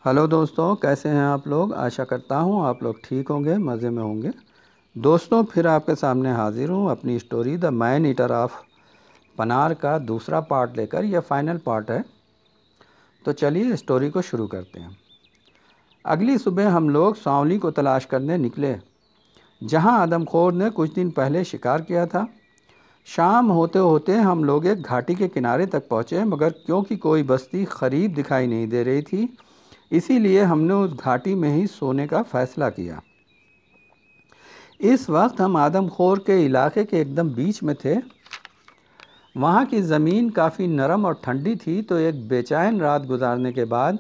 Hello दोस्तों, कैसे हैं आप लोग। आशा करता हूँ आप लोग ठीक होंगे, मज़े में होंगे। दोस्तों, फिर आपके सामने हाजिर हूँ अपनी story the man eater of Panar का दूसरा पार्ट लेकर। यह फाइनल पार्ट है, तो चलिए स्टोरी को शुरू करते हैं। अगली सुबह हम लोग सांवली को तलाश करने निकले, जहाँ आदमखोर ने कुछ दिन पहले शिकार किया था। शाम होते होते हम लोग एक घाटी के किनारे तक पहुँचे, मगर क्योंकि कोई बस्ती करीब दिखाई नहीं दे रही थी, इसीलिए हमने उस घाटी में ही सोने का फैसला किया। इस वक्त हम आदमखोर के इलाके के एकदम बीच में थे। वहाँ की ज़मीन काफ़ी नरम और ठंडी थी, तो एक बेचैन रात गुजारने के बाद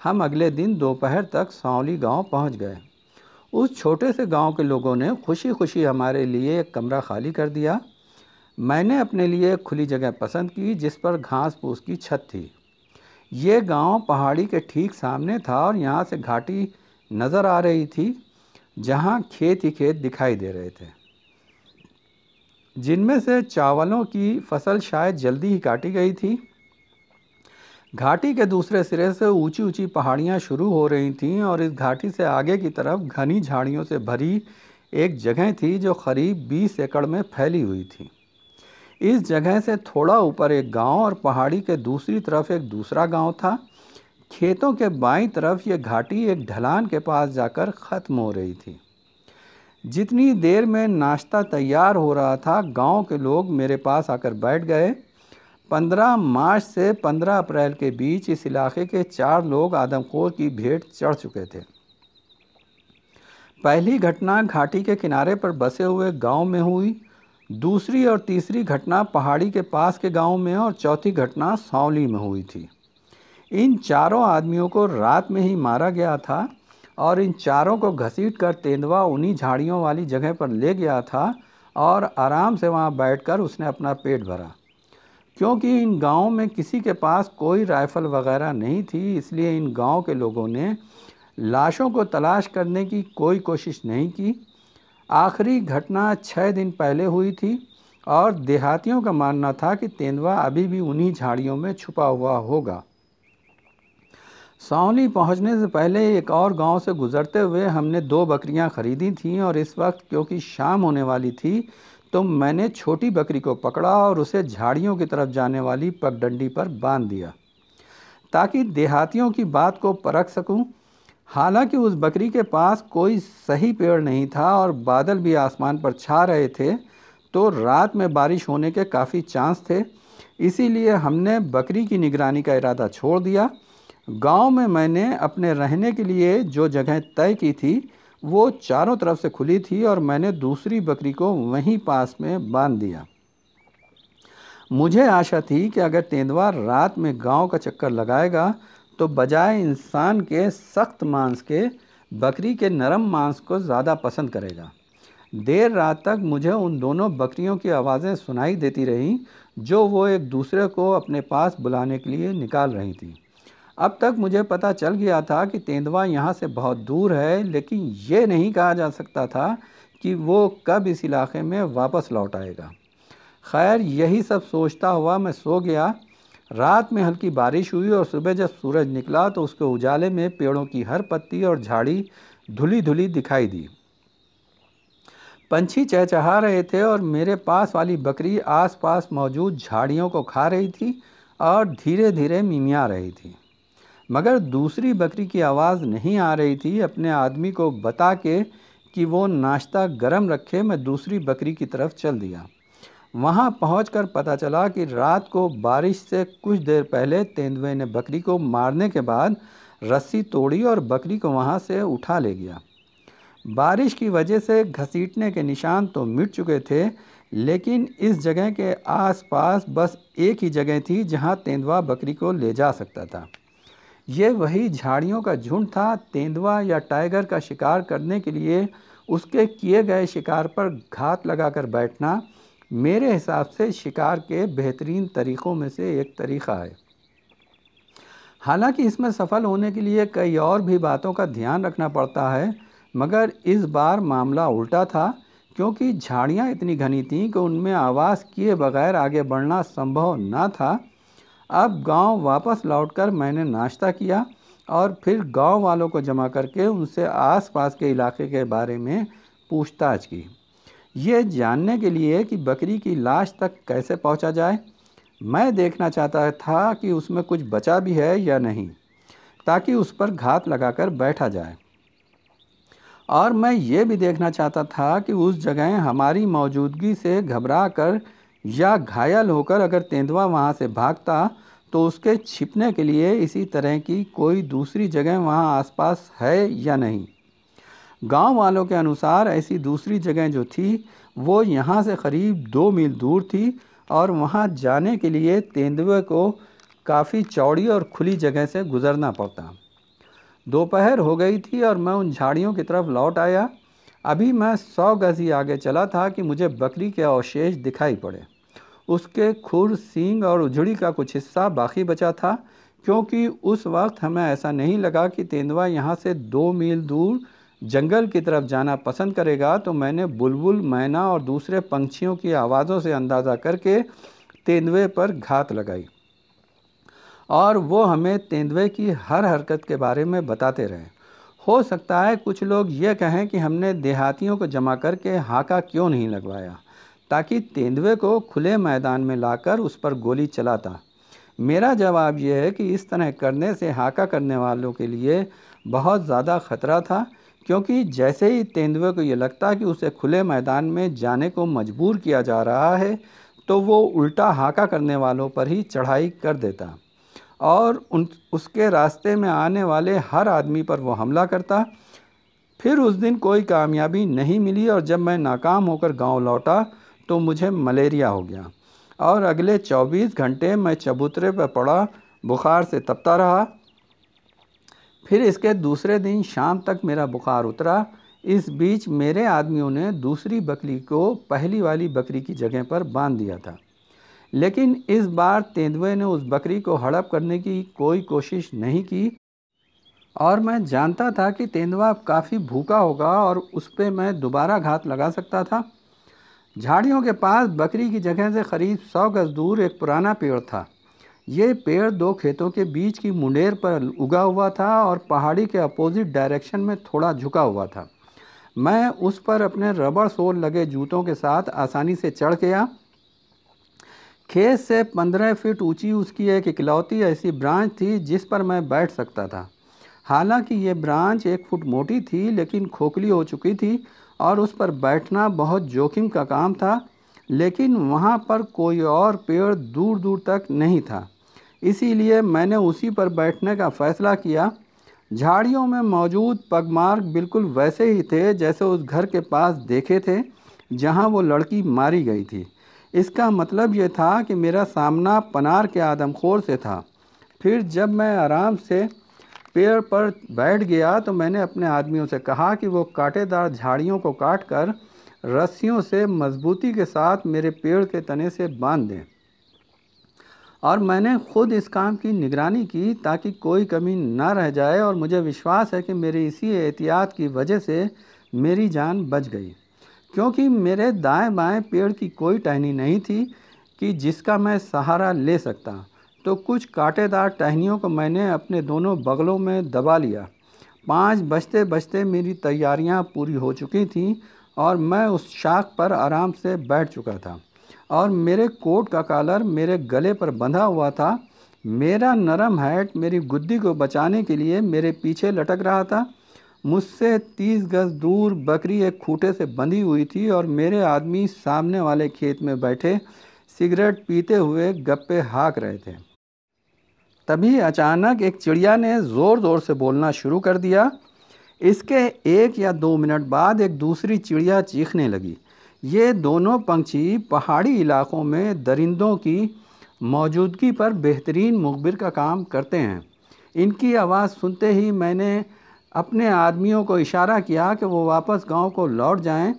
हम अगले दिन दोपहर तक सांवली गांव पहुँच गए। उस छोटे से गांव के लोगों ने खुशी खुशी हमारे लिए एक कमरा खाली कर दिया। मैंने अपने लिए एक खुली जगह पसंद की, जिस पर घास फूस की छत थी। ये गांव पहाड़ी के ठीक सामने था और यहाँ से घाटी नज़र आ रही थी, जहाँ खेत ही खेत दिखाई दे रहे थे, जिनमें से चावलों की फसल शायद जल्दी ही काटी गई थी। घाटी के दूसरे सिरे से ऊंची ऊंची पहाड़ियाँ शुरू हो रही थीं और इस घाटी से आगे की तरफ घनी झाड़ियों से भरी एक जगह थी जो करीब 20 एकड़ में फैली हुई थी। इस जगह से थोड़ा ऊपर एक गांव और पहाड़ी के दूसरी तरफ एक दूसरा गांव था। खेतों के बाईं तरफ ये घाटी एक ढलान के पास जाकर ख़त्म हो रही थी। जितनी देर में नाश्ता तैयार हो रहा था, गांव के लोग मेरे पास आकर बैठ गए। 15 मार्च से 15 अप्रैल के बीच इस इलाके के 4 लोग आदमखोर की भेंट चढ़ चुके थे। पहली घटना घाटी के किनारे पर बसे हुए गांव में हुई, दूसरी और तीसरी घटना पहाड़ी के पास के गांव में, और चौथी घटना सांवली में हुई थी। इन चारों आदमियों को रात में ही मारा गया था और इन चारों को घसीट कर तेंदुआ उन्हीं झाड़ियों वाली जगह पर ले गया था और आराम से वहां बैठकर उसने अपना पेट भरा। क्योंकि इन गांवों में किसी के पास कोई राइफल वगैरह नहीं थी, इसलिए इन गांव के लोगों ने लाशों को तलाश करने की कोई कोशिश नहीं की। आखिरी घटना 6 दिन पहले हुई थी और देहातियों का मानना था कि तेंदुआ अभी भी उन्हीं झाड़ियों में छुपा हुआ होगा। सांवली पहुंचने से पहले एक और गांव से गुजरते हुए हमने 2 बकरियां खरीदी थीं और इस वक्त क्योंकि शाम होने वाली थी, तो मैंने छोटी बकरी को पकड़ा और उसे झाड़ियों की तरफ जाने वाली पगडंडी पर बांध दिया, ताकि देहातियों की बात को परख सकूं। हालांकि उस बकरी के पास कोई सही पेड़ नहीं था और बादल भी आसमान पर छा रहे थे, तो रात में बारिश होने के काफ़ी चांस थे। इसीलिए हमने बकरी की निगरानी का इरादा छोड़ दिया। गांव में मैंने अपने रहने के लिए जो जगह तय की थी, वो चारों तरफ से खुली थी और मैंने दूसरी बकरी को वहीं पास में बांध दिया। मुझे आशा थी कि अगर तेंदुआ रात में गांव का चक्कर लगाएगा, तो बजाय इंसान के सख्त मांस के बकरी के नरम मांस को ज़्यादा पसंद करेगा। देर रात तक मुझे उन दोनों बकरियों की आवाज़ें सुनाई देती रहीं, जो वो एक दूसरे को अपने पास बुलाने के लिए निकाल रही थीं। अब तक मुझे पता चल गया था कि तेंदुआ यहाँ से बहुत दूर है, लेकिन ये नहीं कहा जा सकता था कि वो कब इस इलाके में वापस लौट आएगा। खैर, यही सब सोचता हुआ मैं सो गया। रात में हल्की बारिश हुई और सुबह जब सूरज निकला तो उसके उजाले में पेड़ों की हर पत्ती और झाड़ी धुली धुली दिखाई दी। पंछी चहचहा रहे थे और मेरे पास वाली बकरी आसपास मौजूद झाड़ियों को खा रही थी और धीरे धीरे मिमिया रही थी। मगर दूसरी बकरी की आवाज़ नहीं आ रही थी। अपने आदमी को बता के कि वो नाश्ता गरम रखे, मैं दूसरी बकरी की तरफ चल दिया। वहाँ पहुंचकर पता चला कि रात को बारिश से कुछ देर पहले तेंदुए ने बकरी को मारने के बाद रस्सी तोड़ी और बकरी को वहाँ से उठा ले गया। बारिश की वजह से घसीटने के निशान तो मिट चुके थे, लेकिन इस जगह के आसपास बस एक ही जगह थी जहाँ तेंदुआ बकरी को ले जा सकता था। ये वही झाड़ियों का झुंड था। तेंदुआ या टाइगर का शिकार करने के लिए उसके किए गए शिकार पर घात लगाकर बैठना मेरे हिसाब से शिकार के बेहतरीन तरीक़ों में से एक तरीक़ा है। हालांकि इसमें सफल होने के लिए कई और भी बातों का ध्यान रखना पड़ता है, मगर इस बार मामला उल्टा था, क्योंकि झाड़ियाँ इतनी घनी थीं कि उनमें आवाज़ किए बगैर आगे बढ़ना संभव न था। अब गांव वापस लौटकर मैंने नाश्ता किया और फिर गांव वालों को जमा करके उनसे आसपास के इलाके के बारे में पूछताछ की, ये जानने के लिए कि बकरी की लाश तक कैसे पहुंचा जाए। मैं देखना चाहता था कि उसमें कुछ बचा भी है या नहीं, ताकि उस पर घात लगाकर बैठा जाए। और मैं ये भी देखना चाहता था कि उस जगह हमारी मौजूदगी से घबरा कर या घायल होकर अगर तेंदुआ वहाँ से भागता तो उसके छिपने के लिए इसी तरह की कोई दूसरी जगह वहाँ आसपास है या नहीं। गांव वालों के अनुसार ऐसी दूसरी जगह जो थी वो यहाँ से करीब 2 मील दूर थी और वहाँ जाने के लिए तेंदुए को काफ़ी चौड़ी और खुली जगह से गुज़रना पड़ता। दोपहर हो गई थी और मैं उन झाड़ियों की तरफ लौट आया। अभी मैं 100 गज ही आगे चला था कि मुझे बकरी के अवशेष दिखाई पड़े। उसके खुर, सींग और उजड़ी का कुछ हिस्सा बाकी बचा था, क्योंकि उस वक्त हमें ऐसा नहीं लगा कि तेंदुआ यहाँ से 2 मील दूर जंगल की तरफ जाना पसंद करेगा। तो मैंने बुलबुल, मैना और दूसरे पंछियों की आवाज़ों से अंदाज़ा करके तेंदुए पर घात लगाई और वो हमें तेंदुए की हर हरकत के बारे में बताते रहे। हो सकता है कुछ लोग ये कहें कि हमने देहातियों को जमा करके हाका क्यों नहीं लगवाया, ताकि तेंदुए को खुले मैदान में लाकर उस पर गोली चलाता। मेरा जवाब यह है कि इस तरह करने से हाका करने वालों के लिए बहुत ज़्यादा खतरा था, क्योंकि जैसे ही तेंदुए को ये लगता कि उसे खुले मैदान में जाने को मजबूर किया जा रहा है, तो वो उल्टा हाका करने वालों पर ही चढ़ाई कर देता और उसके रास्ते में आने वाले हर आदमी पर वो हमला करता। फिर उस दिन कोई कामयाबी नहीं मिली और जब मैं नाकाम होकर गांव लौटा तो मुझे मलेरिया हो गया और अगले 24 घंटे मैं चबूतरे पर पड़ा बुखार से तपता रहा। फिर इसके दूसरे दिन शाम तक मेरा बुखार उतरा। इस बीच मेरे आदमियों ने दूसरी बकरी को पहली वाली बकरी की जगह पर बांध दिया था, लेकिन इस बार तेंदुए ने उस बकरी को हड़प करने की कोई कोशिश नहीं की और मैं जानता था कि तेंदुआ काफ़ी भूखा होगा और उस पर मैं दोबारा घात लगा सकता था। झाड़ियों के पास बकरी की जगह से करीब 100 गज दूर एक पुराना पेड़ था। ये पेड़ 2 खेतों के बीच की मुंडेर पर उगा हुआ था और पहाड़ी के अपोजिट डायरेक्शन में थोड़ा झुका हुआ था। मैं उस पर अपने रबड़ सोल लगे जूतों के साथ आसानी से चढ़ गया। खेत से 15 फीट ऊंची उसकी एक इकलौती ऐसी ब्रांच थी जिस पर मैं बैठ सकता था। हालांकि ये ब्रांच 1 फुट मोटी थी, लेकिन खोखली हो चुकी थी और उस पर बैठना बहुत जोखिम का काम था। लेकिन वहाँ पर कोई और पेड़ दूर दूर तक नहीं था, इसीलिए मैंने उसी पर बैठने का फ़ैसला किया। झाड़ियों में मौजूद पगमार्क बिल्कुल वैसे ही थे जैसे उस घर के पास देखे थे जहाँ वो लड़की मारी गई थी। इसका मतलब ये था कि मेरा सामना पनार के आदमखोर से था। फिर जब मैं आराम से पेड़ पर बैठ गया तो मैंने अपने आदमियों से कहा कि वो कांटेदार झाड़ियों को काटकर रस्सियों से मजबूती के साथ मेरे पेड़ के तने से बांध दें, और मैंने खुद इस काम की निगरानी की ताकि कोई कमी ना रह जाए। और मुझे विश्वास है कि मेरी इसी एहतियात की वजह से मेरी जान बच गई, क्योंकि मेरे दाएं बाएं पेड़ की कोई टहनी नहीं थी कि जिसका मैं सहारा ले सकता। तो कुछ कांटेदार टहनियों को मैंने अपने दोनों बगलों में दबा लिया। 5 बजते बजते मेरी तैयारियां पूरी हो चुकी थीं और मैं उस शाख पर आराम से बैठ चुका था और मेरे कोट का कॉलर मेरे गले पर बंधा हुआ था। मेरा नरम हैट मेरी गुद्दी को बचाने के लिए मेरे पीछे लटक रहा था। मुझसे 30 गज दूर बकरी एक खूंटे से बंधी हुई थी और मेरे आदमी सामने वाले खेत में बैठे सिगरेट पीते हुए गप्पे हाँक रहे थे। तभी अचानक एक चिड़िया ने ज़ोर ज़ोर से बोलना शुरू कर दिया। इसके 1 या 2 मिनट बाद एक दूसरी चिड़िया चीखने लगी। ये दोनों पंछी पहाड़ी इलाकों में दरिंदों की मौजूदगी पर बेहतरीन मुखबिर का काम करते हैं। इनकी आवाज़ सुनते ही मैंने अपने आदमियों को इशारा किया कि वो वापस गांव को लौट जाएं।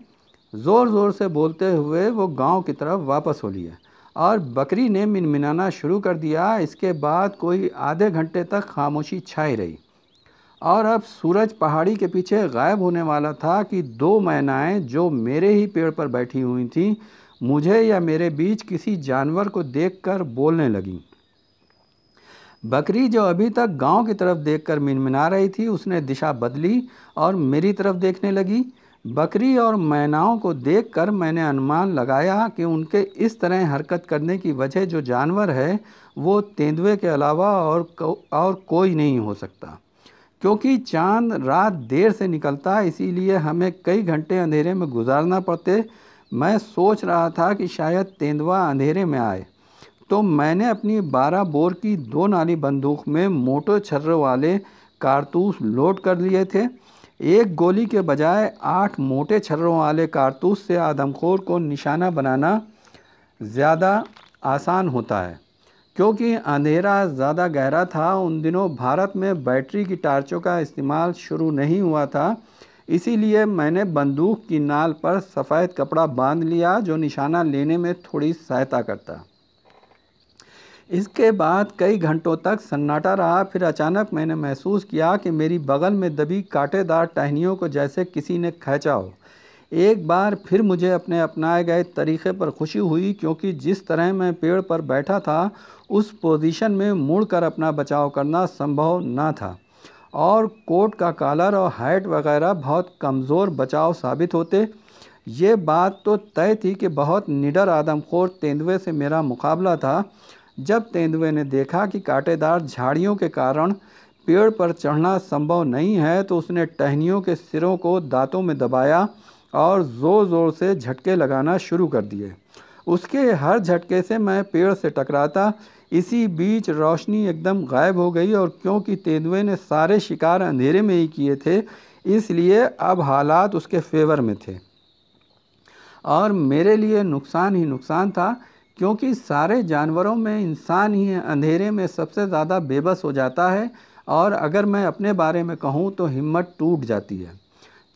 ज़ोर ज़ोर से बोलते हुए वो गांव की तरफ वापस हो लिए और बकरी ने मिनमिनाना शुरू कर दिया। इसके बाद कोई आधे घंटे तक खामोशी छाई रही और अब सूरज पहाड़ी के पीछे गायब होने वाला था कि 2 मैनाएं जो मेरे ही पेड़ पर बैठी हुई थीं मुझे या मेरे बीच किसी जानवर को देखकर बोलने लगीं। बकरी जो अभी तक गांव की तरफ देखकर मिनमिना रही थी, उसने दिशा बदली और मेरी तरफ देखने लगी। बकरी और मैनाओं को देखकर मैंने अनुमान लगाया कि उनके इस तरह हरकत करने की वजह जो जानवर है वो तेंदुए के अलावा और कोई नहीं हो सकता। क्योंकि चांद रात देर से निकलता, इसीलिए हमें कई घंटे अंधेरे में गुजारना पड़ते। मैं सोच रहा था कि शायद तेंदुआ अंधेरे में आए, तो मैंने अपनी 12 बोर की 2 नाली बंदूक में मोटे छर्रों वाले कारतूस लोड कर लिए थे। एक गोली के बजाय 8 मोटे छर्रों वाले कारतूस से आदमखोर को निशाना बनाना ज़्यादा आसान होता है। क्योंकि अंधेरा ज़्यादा गहरा था, उन दिनों भारत में बैटरी की टार्चों का इस्तेमाल शुरू नहीं हुआ था, इसीलिए मैंने बंदूक की नाल पर सफ़ेद कपड़ा बांध लिया जो निशाना लेने में थोड़ी सहायता करता। इसके बाद कई घंटों तक सन्नाटा रहा। फिर अचानक मैंने महसूस किया कि मेरी बगल में दबी कांटेदार टहनियों को जैसे किसी ने खींचा हो। एक बार फिर मुझे अपने अपनाए गए तरीक़े पर खुशी हुई, क्योंकि जिस तरह मैं पेड़ पर बैठा था उस पोजीशन में मुड़कर अपना बचाव करना संभव न था, और कोट का कॉलर और हैट वगैरह बहुत कमज़ोर बचाव साबित होते। ये बात तो तय थी कि बहुत निडर आदमखोर तेंदुए से मेरा मुकाबला था। जब तेंदुए ने देखा कि कांटेदार झाड़ियों के कारण पेड़ पर चढ़ना संभव नहीं है, तो उसने टहनियों के सिरों को दांतों में दबाया और ज़ोर ज़ोर से झटके लगाना शुरू कर दिए। उसके हर झटके से मैं पेड़ से टकराता। इसी बीच रोशनी एकदम गायब हो गई, और क्योंकि तेंदुए ने सारे शिकार अंधेरे में ही किए थे, इसलिए अब हालात उसके फेवर में थे और मेरे लिए नुकसान ही नुकसान था। क्योंकि सारे जानवरों में इंसान ही अंधेरे में सबसे ज़्यादा बेबस हो जाता है, और अगर मैं अपने बारे में कहूँ तो हिम्मत टूट जाती है।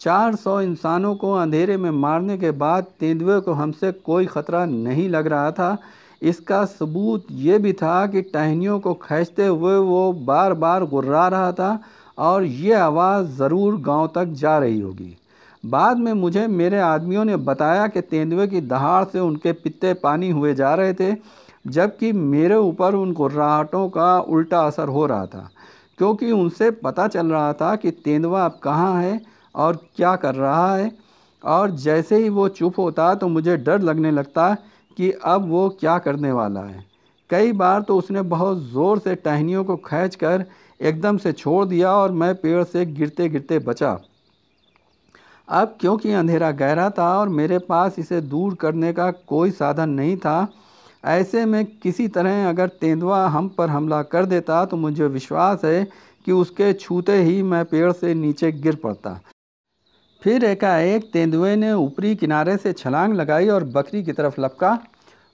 400 इंसानों को अंधेरे में मारने के बाद तेंदुए को हमसे कोई ख़तरा नहीं लग रहा था। इसका सबूत ये भी था कि टहनियों को खींचते हुए वो बार बार गुर्रा रहा था, और ये आवाज़ ज़रूर गांव तक जा रही होगी। बाद में मुझे मेरे आदमियों ने बताया कि तेंदुए की दहाड़ से उनके पित्ते पानी हुए जा रहे थे, जबकि मेरे ऊपर उन गुर्राहटों का उल्टा असर हो रहा था। क्योंकि उनसे पता चल रहा था कि तेंदुआ अब कहाँ है और क्या कर रहा है, और जैसे ही वो चुप होता तो मुझे डर लगने लगता कि अब वो क्या करने वाला है। कई बार तो उसने बहुत ज़ोर से टहनियों को खींचकर एकदम से छोड़ दिया और मैं पेड़ से गिरते गिरते बचा। अब क्योंकि अंधेरा गहरा था और मेरे पास इसे दूर करने का कोई साधन नहीं था, ऐसे में किसी तरह अगर तेंदुआ हम पर हमला कर देता तो मुझे विश्वास है कि उसके छूते ही मैं पेड़ से नीचे गिर पड़ता। फिर एकाएक तेंदुए ने ऊपरी किनारे से छलांग लगाई और बकरी की तरफ लपका।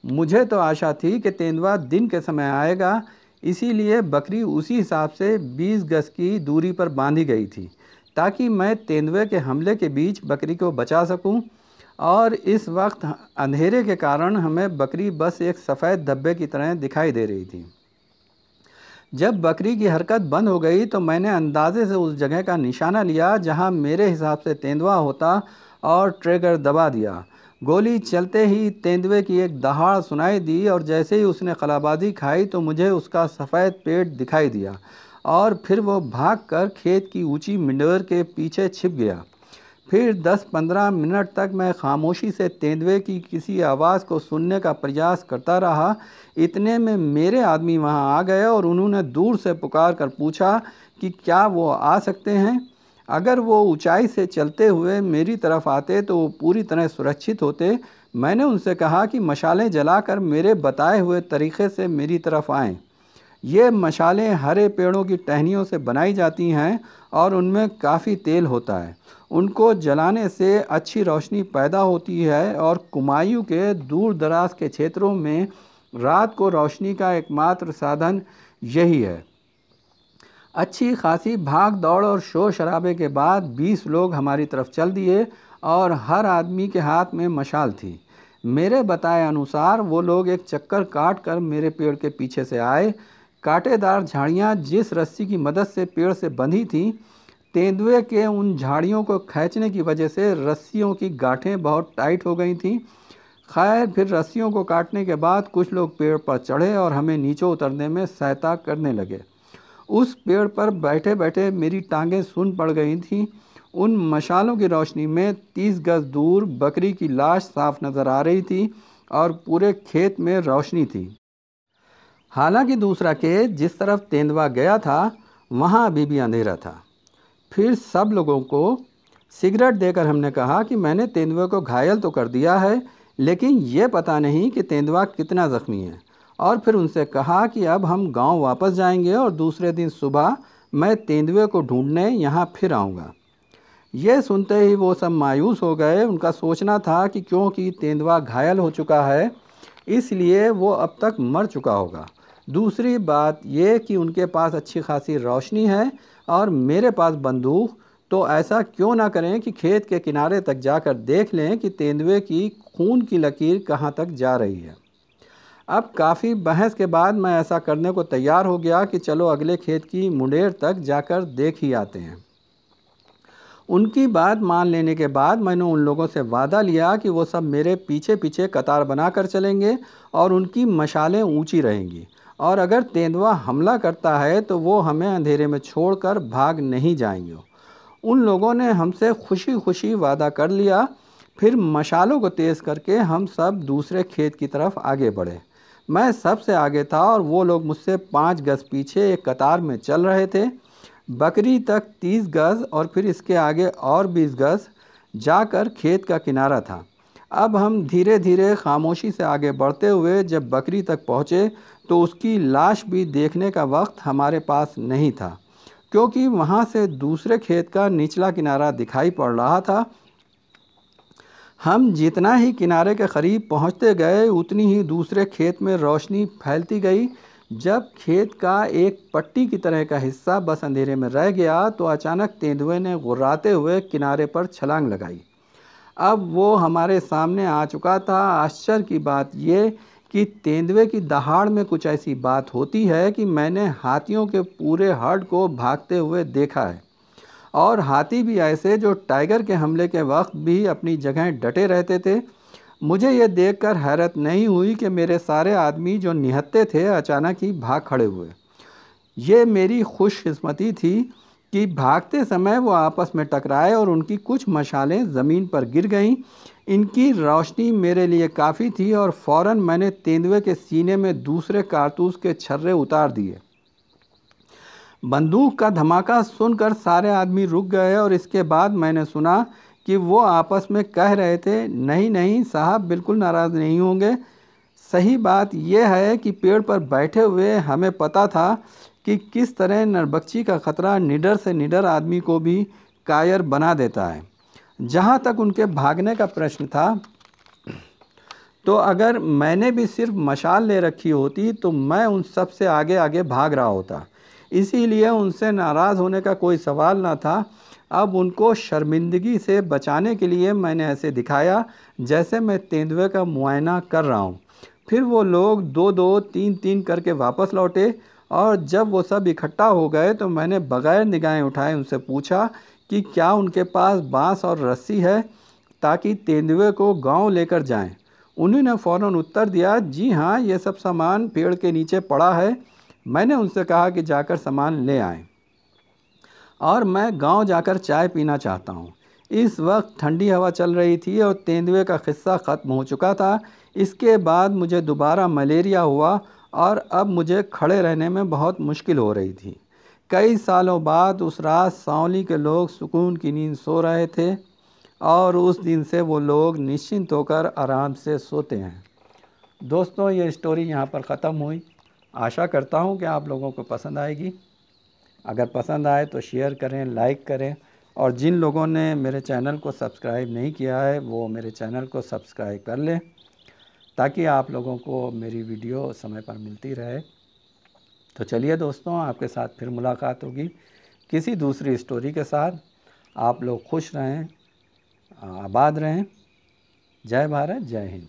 मुझे तो आशा थी कि तेंदुआ दिन के समय आएगा, इसीलिए बकरी उसी हिसाब से 20 गज की दूरी पर बांधी गई थी, ताकि मैं तेंदुए के हमले के बीच बकरी को बचा सकूं। और इस वक्त अंधेरे के कारण हमें बकरी बस एक सफ़ेद धब्बे की तरह दिखाई दे रही थी। जब बकरी की हरकत बंद हो गई तो मैंने अंदाजे से उस जगह का निशाना लिया जहां मेरे हिसाब से तेंदुआ होता, और ट्रिगर दबा दिया। गोली चलते ही तेंदुए की एक दहाड़ सुनाई दी, और जैसे ही उसने कलाबाजी खाई तो मुझे उसका सफ़ेद पेट दिखाई दिया, और फिर वो भागकर खेत की ऊंची मिंडोर के पीछे छिप गया। फिर 10-15 मिनट तक मैं खामोशी से तेंदुए की किसी आवाज़ को सुनने का प्रयास करता रहा। इतने में मेरे आदमी वहां आ गए और उन्होंने दूर से पुकार कर पूछा कि क्या वो आ सकते हैं। अगर वो ऊंचाई से चलते हुए मेरी तरफ आते तो वो पूरी तरह सुरक्षित होते। मैंने उनसे कहा कि मशालें जलाकर मेरे बताए हुए तरीक़े से मेरी तरफ आएँ। ये मशालें हरे पेड़ों की टहनियों से बनाई जाती हैं और उनमें काफ़ी तेल होता है। उनको जलाने से अच्छी रोशनी पैदा होती है, और कुमायूं के दूर दराज के क्षेत्रों में रात को रोशनी का एकमात्र साधन यही है। अच्छी खासी भाग दौड़ और शोर शराबे के बाद 20 लोग हमारी तरफ चल दिए, और हर आदमी के हाथ में मशाल थी। मेरे बताए अनुसार वो लोग एक चक्कर काट कर मेरे पेड़ के पीछे से आए। कांटेदार झाड़ियाँ जिस रस्सी की मदद से पेड़ से बंधी थीं, तेंदुए के उन झाड़ियों को खींचने की वजह से रस्सियों की गांठें बहुत टाइट हो गई थीं। खैर फिर रस्सियों को काटने के बाद कुछ लोग पेड़ पर चढ़े और हमें नीचे उतरने में सहायता करने लगे। उस पेड़ पर बैठे बैठे मेरी टांगें सुन्न पड़ गई थीं। उन मशालों की रोशनी में 30 गज दूर बकरी की लाश साफ नज़र आ रही थी और पूरे खेत में रोशनी थी। हालांकि दूसरा खेत जिस तरफ तेंदुआ गया था वहाँ अभी भी अंधेरा था। फिर सब लोगों को सिगरेट देकर हमने कहा कि मैंने तेंदुए को घायल तो कर दिया है, लेकिन ये पता नहीं कि तेंदुआ कितना ज़ख्मी है। और फिर उनसे कहा कि अब हम गांव वापस जाएंगे और दूसरे दिन सुबह मैं तेंदुए को ढूंढने यहाँ फिर आऊँगा। ये सुनते ही वो सब मायूस हो गए। उनका सोचना था कि क्योंकि तेंदुआ घायल हो चुका है इसलिए वो अब तक मर चुका होगा। दूसरी बात ये कि उनके पास अच्छी खासी रोशनी है और मेरे पास बंदूक, तो ऐसा क्यों ना करें कि खेत के किनारे तक जाकर देख लें कि तेंदुए की खून की लकीर कहाँ तक जा रही है। अब काफ़ी बहस के बाद मैं ऐसा करने को तैयार हो गया कि चलो अगले खेत की मुंडेर तक जाकर देख ही आते हैं। उनकी बात मान लेने के बाद मैंने उन लोगों से वादा लिया कि वो सब मेरे पीछे पीछे कतार बनाकर चलेंगे और उनकी मशालें ऊंची रहेंगी, और अगर तेंदुआ हमला करता है तो वो हमें अंधेरे में छोड़कर भाग नहीं जाएंगे। उन लोगों ने हमसे खुशी खुशी वादा कर लिया। फिर मशालों को तेज़ करके हम सब दूसरे खेत की तरफ आगे बढ़े। मैं सबसे आगे था और वो लोग मुझसे 5 गज पीछे एक कतार में चल रहे थे। बकरी तक 30 गज और फिर इसके आगे और 20 गज जाकर खेत का किनारा था। अब हम धीरे धीरे खामोशी से आगे बढ़ते हुए जब बकरी तक पहुँचे तो उसकी लाश भी देखने का वक्त हमारे पास नहीं था, क्योंकि वहाँ से दूसरे खेत का निचला किनारा दिखाई पड़ रहा था। हम जितना ही किनारे के करीब पहुँचते गए उतनी ही दूसरे खेत में रोशनी फैलती गई। जब खेत का एक पट्टी की तरह का हिस्सा बस अंधेरे में रह गया तो अचानक तेंदुए ने गुर्राते हुए किनारे पर छलांग लगाई। अब वो हमारे सामने आ चुका था। आश्चर्य की बात ये कि तेंदुए की दहाड़ में कुछ ऐसी बात होती है कि मैंने हाथियों के पूरे हर्ड को भागते हुए देखा है, और हाथी भी ऐसे जो टाइगर के हमले के वक्त भी अपनी जगह डटे रहते थे। मुझे ये देखकर हैरत नहीं हुई कि मेरे सारे आदमी जो निहत्थे थे अचानक ही भाग खड़े हुए। ये मेरी खुशकिस्मती थी कि भागते समय वो आपस में टकराए और उनकी कुछ मशालें ज़मीन पर गिर गईं। इनकी रोशनी मेरे लिए काफ़ी थी और फ़ौरन मैंने तेंदुए के सीने में दूसरे कारतूस के छर्रे उतार दिए। बंदूक का धमाका सुनकर सारे आदमी रुक गए और इसके बाद मैंने सुना कि वो आपस में कह रहे थे, नहीं नहीं साहब, बिल्कुल नाराज़ नहीं होंगे। सही बात यह है कि पेड़ पर बैठे हुए हमें पता था कि किस तरह नरबख्ची का ख़तरा निडर से निडर आदमी को भी कायर बना देता है। जहाँ तक उनके भागने का प्रश्न था, तो अगर मैंने भी सिर्फ मशाल ले रखी होती तो मैं उन सब से आगे आगे भाग रहा होता। इसीलिए उनसे नाराज़ होने का कोई सवाल ना था। अब उनको शर्मिंदगी से बचाने के लिए मैंने ऐसे दिखाया जैसे मैं तेंदुए का मुआयना कर रहा हूँ। फिर वो लोग 2-2, 3-3 करके वापस लौटे, और जब वो सब इकट्ठा हो गए तो मैंने बग़ैर निगाहें उठाए उनसे पूछा कि क्या उनके पास बाँस और रस्सी है ताकि तेंदुए को गांव लेकर जाएं। उन्होंने फ़ौरन उत्तर दिया, जी हाँ, ये सब सामान पेड़ के नीचे पड़ा है। मैंने उनसे कहा कि जाकर सामान ले आएं और मैं गांव जाकर चाय पीना चाहता हूं। इस वक्त ठंडी हवा चल रही थी और तेंदुए का किस्सा ख़त्म हो चुका था। इसके बाद मुझे दोबारा मलेरिया हुआ और अब मुझे खड़े रहने में बहुत मुश्किल हो रही थी। कई सालों बाद उस रात सावली के लोग सुकून की नींद सो रहे थे और उस दिन से वो लोग निश्चिंत होकर आराम से सोते हैं। दोस्तों, ये स्टोरी यहाँ पर ख़त्म हुई। आशा करता हूँ कि आप लोगों को पसंद आएगी। अगर पसंद आए तो शेयर करें, लाइक करें, और जिन लोगों ने मेरे चैनल को सब्सक्राइब नहीं किया है वो मेरे चैनल को सब्सक्राइब कर लें ताकि आप लोगों को मेरी वीडियो समय पर मिलती रहे। तो चलिए दोस्तों, आपके साथ फिर मुलाकात होगी किसी दूसरी स्टोरी के साथ। आप लोग खुश रहें, आबाद रहें। जय भारत, जय हिंद।